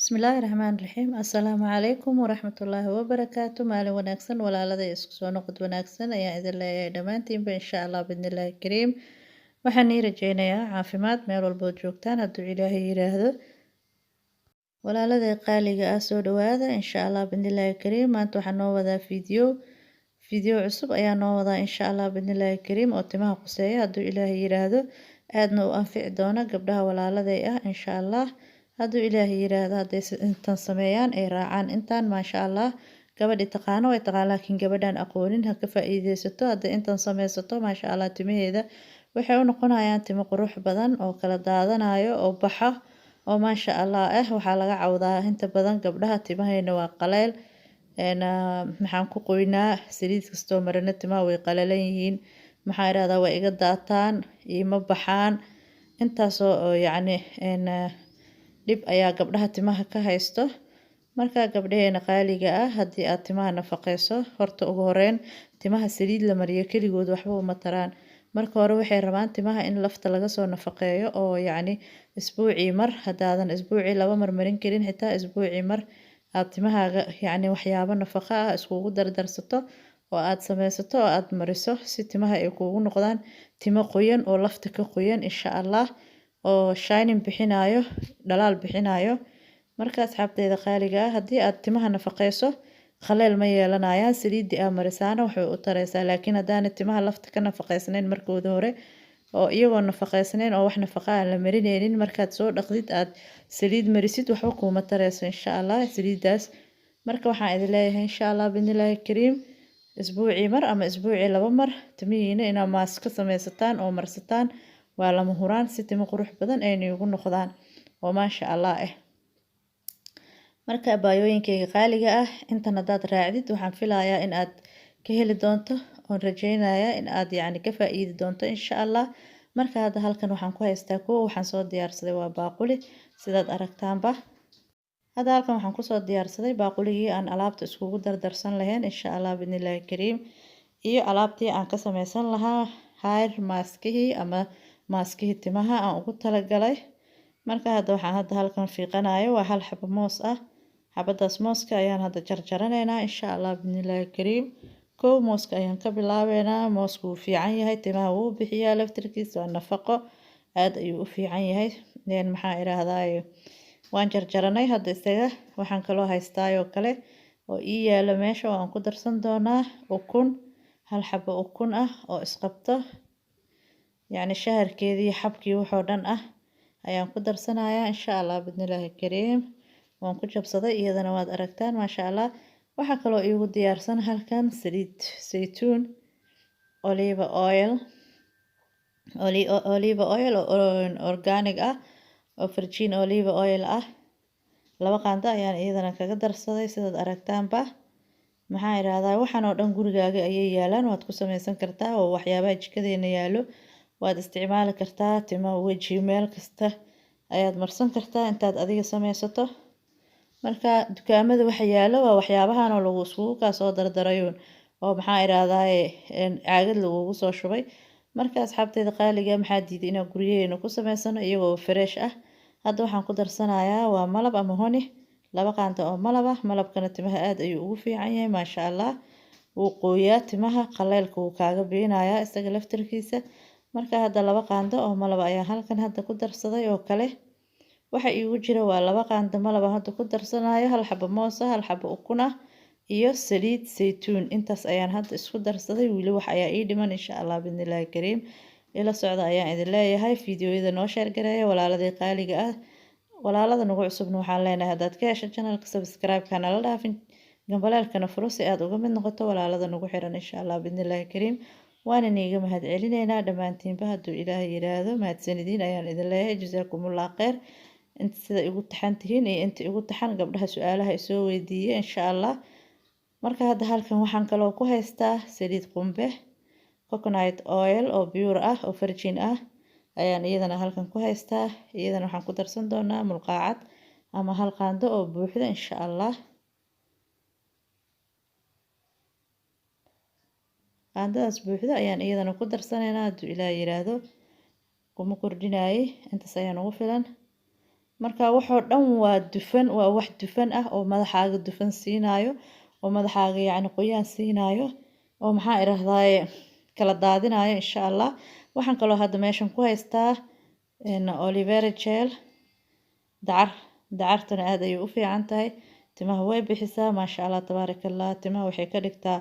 Bismillaahi Raxmaani Raxiim. Assalaamu calaykum waraxmatullaahi wabarakaatu. Maalin wanaagsan walaalada isku soo noqod wanaagsan ayaan idin leeyahay dhammaantiinba insha Allah bidnillaahi kariim. Waxaan ii rajaynayaa caafimaad meel walbo joogtaan hadduu Ilaahay yiraahdo. Walaalada qaaliga ah soo dhawaada insha Allah bidnillaahi kariim. Maanta waxaan noo wadaa video cusub ayaa noo wadaa insha Allah bidnillaahi kariim oo timaha quseeya hadduu Ilaahay yiraahdo. Aadna u anfici doona gabdhaha walaaladay ah insha Allah. hadduu Ilaahay yiraahdo hadday intan sameeyaan ay raacaan intaan maasha Allah gabadhi taqaano way taqaan laakiin gabadhan aqoonin ha ka faa'iideysato hadday intan sameysato maasha Allah timaheeda waxay u noqonayaan timo qurux badan oo kala daadanayo oo baxa oo maasha Allah waxaa laga cawdaa inta badan gabdhaha timaheena waa qaleel maxaan ku qoynaa saliid kastoo marina timaha way qalalan yihiin maxaa yiraahdaa way iga daataan ima baxaan intaasoo yacni dhib ayaa gabdhaha timaha ka haysto marka gabdhaheena qaaliga ah haddii aad timaha nafaqeyso horta ugu horeyn timaha saliid la mariyo kaligood waxba uma taraan marka hore waxay rabaan timaha in lafta laga soo nafaqeeyo oo yacni isbuucii mar haddaadan isbuucii laba mar marin karin xitaa isbuucii mar aad timahaaga yacni waxyaabo nafaqo ah iskugu dardarsato oo aad sameysato oo aad mariso si timaha ay kuugu noqdaan timo qoyan oo lafta ka qoyan insha Allah oo shining bixinayo dhalaal bixinayo marka asxaabteeda qaaliga ah haddii aad timaha nafaqeyso khaleel ma yeelanayaan saliidii aad marisaana waxay u taraysaa laakiin haddaan timaha lafta ka nafaqeysnayn markooda hore oo iyagoo nafaqeysnayn oo wax nafaqa aan la marinaynin markaad soo dhaqdid aad saliid marisid waxba kuuma tarayso insha Allah saliidaas marka waxaan idin leeyahay insha Allah bidnillaahi kariim isbuucii mar ama isbuucii laba mar timihiina inaad maas ka sameysataan oo marsataan waa lama huraan si timo qurux badan ay ugu noqdaan oo maasha Allah marka baayooyinkayga qaaliga ah intan hadaad raacdid waxaan filayaa in aad ka heli doonto oon rajaynayaa in aad yacni ka faa'iidi doonto insha Allah marka hadda halkan waxaan ku haystaa waxaan soo diyaarsaday waa baaquli sidaad aragtaanba hadda halkan waxaan kusoo diyaarsaday baaquligii aan alaabta iskugu dardarsan lahayn insha Allah bidnillaahi kariim iyo alaabtii aan ka sameysan lahaa hair maskihii ama maaskihii timaha aan ugu talagalay marka hadda waxaan halkan fiiqanayo waa hal xabo moos ah xabadaas mooska ayaan hadda jarjaranaynaa insha Allah bidnillaahi kariim mooska ayaan ka bilaabeynaa moosku wuu fiican yahay timaha wuu bixiyaa laftirkiisa waa nafaqo aad ayuu u fiican yahay maxaa iraahdaye waan jarjaranay hadda isaga waxaan kaloo haystaayoo kale oo ii yaalo meesha oo aan ku darsan doonaa ukun hal xabo ukun ah oo isqabto yacni shaharkeedii xabkii wuxuu dhan ah ayaan ku darsanayaa insha Allah bidnillaahi kariim waan ku jabsaday iyadana waad aragtaan maasha Allah waxaa kaloo iigu diyaarsan halkan saliid saytuun olive oil oo organic ah oo virgin olive oil ah laba qaando ayaan iyadana kaga darsaday sidaad aragtaanba maxaa iraahdaa waxaan oo dhan gurigaaga ayay yaalaan waad ku sameysan kartaa oo waxyaabaha jikadeena yaalo waad isticmaali kartaa timo weji meel kasta ayaad marsan kartaa intaad adiga sameysato marka dukaamada waxa yaalo waa waxyaabahan oo lagu iskugu kaa soo dardarayoon oo maxaa iraahdaa caagad lagugu soo shubay marka asxaabteeda qaaliga maxaa diiday inaan gurigeena ku sameysano iyagoo fresh ah hadda waxaan ku darsanayaa waa malab ama honi laba qaando oo malab ah malabkana timaha aad ayuu ugu fiican yahay maasha Allah wuu qooyaa timaha qaleelka wuu kaaga biinayaa isaga laftirkiisa marka hadda laba qaando oo malab ayaan halkan hadda ku darsaday oo kale waxa iigu jira waa laba qaando malab hadda ku darsanayo hal xabo moos ah hal xabo ukun ah iyo saliid saytuun intaas ayaan hadda isku darsaday wili wax ayaa ii dhiman insha Allah bidnillaahi kariim ila socda ayaan idin leeyahay fiidiyoyada noo share gareeya walaaladii qaaliga ah walaalada nagu cusubna waxaan leenahay haddaad ka hesho channelka subscribe-ka nala dhaafin gambaleelkana furo si aad uga mid noqoto walaalada nagu xiran insha Allah bidnillaahi kariim waana niiga mahad celinaynaa dhammaantiinba hadduu Ilaahay yiraahdo mahadsanidin ayaan idin leeyahay jazaakumullah khayr inta sida igu taxan tihiin iyo inta igu taxan gabdhaha su'aalaha isoo weydiiyay insha Allah marka hadda halkan waxaan kaloo ku haystaa saliid qumbe coconut oil oo pure ah oo virgin ah ayaan iyadana halkan ku haystaa iyadana waxaan ku darsan doonaa mulqaacad ama hal qaando oo buuxda insha Allah qaandadaas buuxda ayaan iyadana ku darsanaynaa hadduu Ilaahay yiraahdo kuma kordhinayay intaas ayaan ugu filan marka waxoo dhan waa dufan, waa wax dufan ah oo madaxaaga dufan siinayo oo madaxaaga yacni qoyaan siinayo oo maxaa iraahdaye kala daadinayo insha Allah. waxaan kaloo hadda meeshan ku haystaa aloe vera gel dacartana aad ayay u fiican tahay timaha way bixisaa maasha Allah tabaarakallah. timaha waxay ka dhigtaa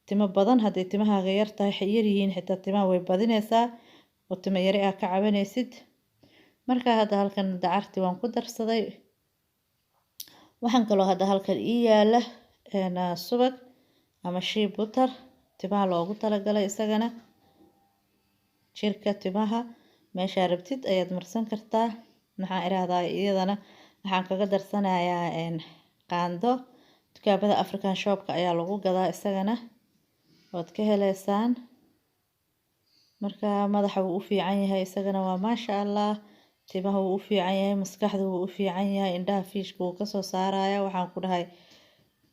timo badan haddii timahaaga yar tahay yar yihiin xitaa timaha way badinaysaa oo timo yari ah ka cabanaysid. marka hadda halkan dacartii waan ku darsaday. waxaan kaloo hadda halkan ii yaala subag ama shea butter timaha loogu talagalay isagana jirka timaha meesha rabtid ayaad marsan kartaa. maxaa iraahdaa iyadana waxaan kaga darsanayaa qaando dukaamada African shopka ayaa lagu gadaa isagana waad ka heleysaan. marka madaxa wuu u fiican yahay isagana waa maasha Allah. timaha wuu u fiican yahay, maskaxda wuu u fiican yahay, indhaha fiishka wuu kasoo saaraya. waxaan ku dhahay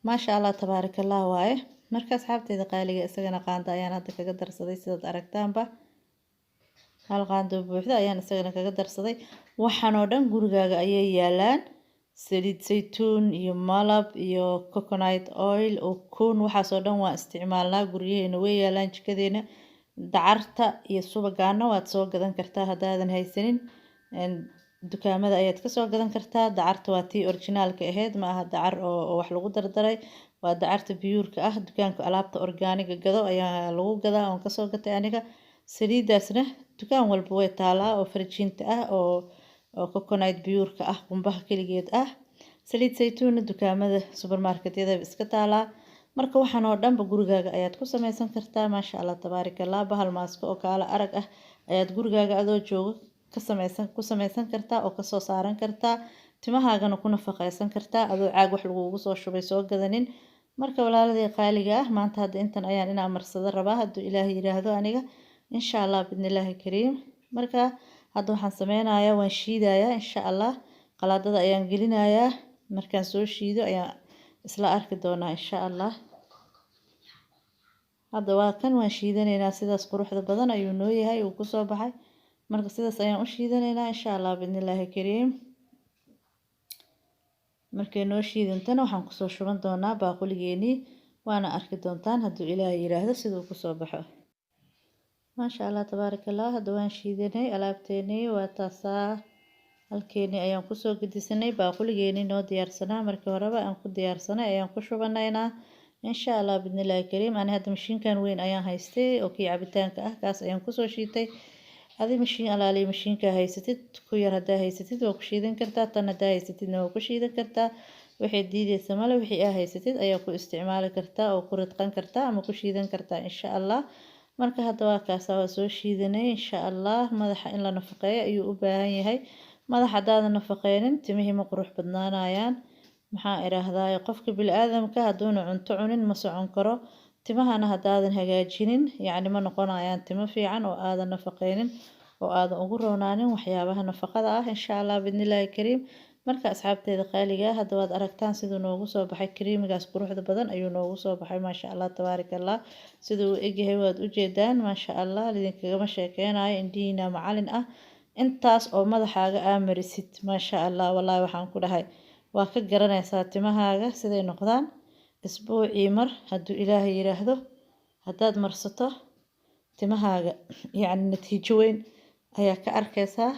maasha Allah tabaarakallah waaye. marka asxaabteeda qaaliga isagana qaando ayaan hadda kaga darsaday sidaad aragtaanba. hal qaando buuxda ayaan isagana kaga darsaday. waxaan oo dhan gurigaaga ayay yaalaan saliid saytuun iyo malab iyo coconut oil oo kun waxaasoo dhan waan isticmaalnaa guryaheena way yaalaan jikadeena. dacarta iyo subagaana waad soo gadan kartaa haddaadan haysanin dukaamada ayaad kasoo gadan kartaa. dacarta waa tii originaalka ahayd ma aha dacar oo wax lagu dardaray, waa dacarta biyuurka ah. dukaanka alaabta organiga gado ayaa lagu gadaa oon kasoo gatay aniga. saliidaasna dukaan walba way taalaa oo farjiinta ah oo coconut biyuurka ah qumbaha keligeed ah. saliid saytuunna dukaamada supermarketyada iska taalaa. marka waxaan oo dhanba gurigaaga ayaad ku samaysan kartaa maasha Allah tabaarakallah. bahal maasko oo kaala arag ah ayaad gurigaaga adoo joogo ku samaysan kartaa oo kasoo saaran kartaa. timahaagana ku nafaqaysan kartaa adoo caag wax lagugu soo shubay soo gadanin. marka walaaladii qaaliga ah maanta hadda intan ayaan inaan marsado rabaa hadduu ilaahay yiraahdo aniga insha Allah bidnillaahi kariim. marka hadda waxaan sameynayaa waan shiidayaa insha Allah. qalaadada ayaan gelinayaa markaan soo shiido ayaan isla arki doonaa insha Allah. hadda waa kan waan shiidanaynaa sidaas quruxda badan ayuu noo yahay uu kusoo baxay. marka sidaas ayaan u shiidanaynaa insha Allah bidnillaahi kariim. markay noo shiidantana waxaan kusoo shuban doonaa baaquligeenii waana arki doontaan hadduu ilaahay yiraahdo siduu kusoo baxo. maasha Allah tabaarakallah. hadda waan shiidanay alaabteenii waa taasaa halkeenii ayaan kusoo gedisanay baaquligeenii noo diyaarsanaa markii horeba aan ku diyaarsanay ayaan ku shubanaynaa insha Allah bidnillaahi kariim. ani hadda mashiinkan weyn ayaan haystay oo kii cabitaanka ah kaas ayaan kusoo shiitay. adi mashiin alaali mashiinka haysatid ku yar hadaa haysatid waa ku shiidan kartaa, tan hadaa haysatidna waa ku shiidan kartaa. waxay diidaysa male wixii aa haysatid ayaa ku isticmaali kartaa oo ku ridqan kartaa ama ku shiidan kartaa insha Allah. marka hadda waa kaasa waa soo shiidanay insha Allah. madaxa in la nafaqeeyo ayuu u baahan yahay. madax hadaadan nafaqeynin timihii ma qurux badnaanayaan. maxaa iraahdaa qofka bini'aadamka hadduuna cunto cunin ma socon karo. timahana hadaadan hagaajinin yacni ma noqonayaan timo fiican oo aadan nafaqeynin oo aadan ugu roonaanin waxyaabaha nafaqada ah insha Allah bidnillaahi kariim. marka asxaabteeda qaaliga hadda waad aragtaan siduu noogu soo baxay kariimigaas quruxda badan ayuu noogu soo baxay maasha Allah tabaarakallah. siduu u egyahay waad u jeedaan maasha Allah. idinkagama sheekeynayo indhihiina macalin ah. intaas oo madaxaaga aa marisid maasha Allah wallaahi waxaan ku dhahay waa ka garanaysaa timahaaga siday noqdaan. isbuucii mar hadduu ilaahay yiraahdo haddaad marsato timahaaga yacni natiijo weyn ayaa ka arkaysaa.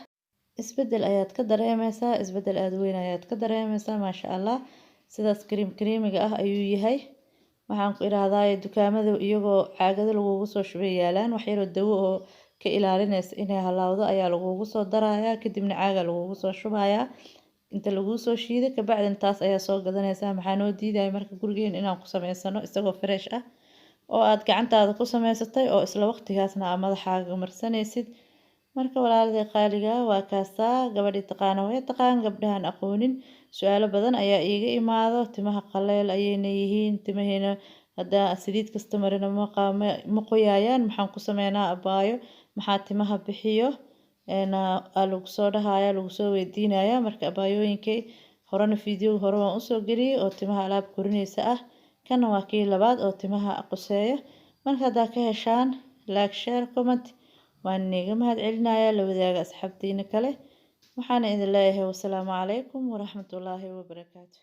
isbedel ayaad ka dareemaysaa, isbedel aad weyn ayaad ka dareemaysaa maasha Allah. sidaas kariimiga ah ayuu yahay. waxaan ku iraahdaa dukaamada iyagoo caagado lagugu soo shubay yaalaan wax yaroo dawo oo ka ilaalinaysa inay halaawdo ayaa lagugu soo darayaa kadibna caaga lagugu soo shubayaa inta lagu soo shiido kabacdin taas ayaa soo gadanaysaa. maxaa noo diidaya marka gurigeen inaan ku samaysano isagoo fresh ah oo aad gacantaada ku samaysatay oo isla waqtigaasna aad madaxaaga marsanaysid. marka walaaladii qaaliga waa kaasaa. gabadhii taqaana way taqaan, gabdhahan aqoonin su-aalo badan ayaa iiga imaado. timaha qaleel ayayna yihiin, timaheena haddaa saliid kasta marina ma qoyayaan, maxaan ku sameynaa abaayo, maxaa timaha bixiyo lagu soo dhahaya lagu soo weydiinaya. marka abaayooyinkay horena video hore waan usoo geliyay oo timaha alaab korinaysa ah. kana waa kii labaad oo timaha quseeyo. marka haddaa ka heshaan like share comment waan niga mahad celinayaa. la wadaaga asxaabtiina kale waxaana idin leeyahay wasalaamu calaykum waraxmatullaahi wabarakaatu.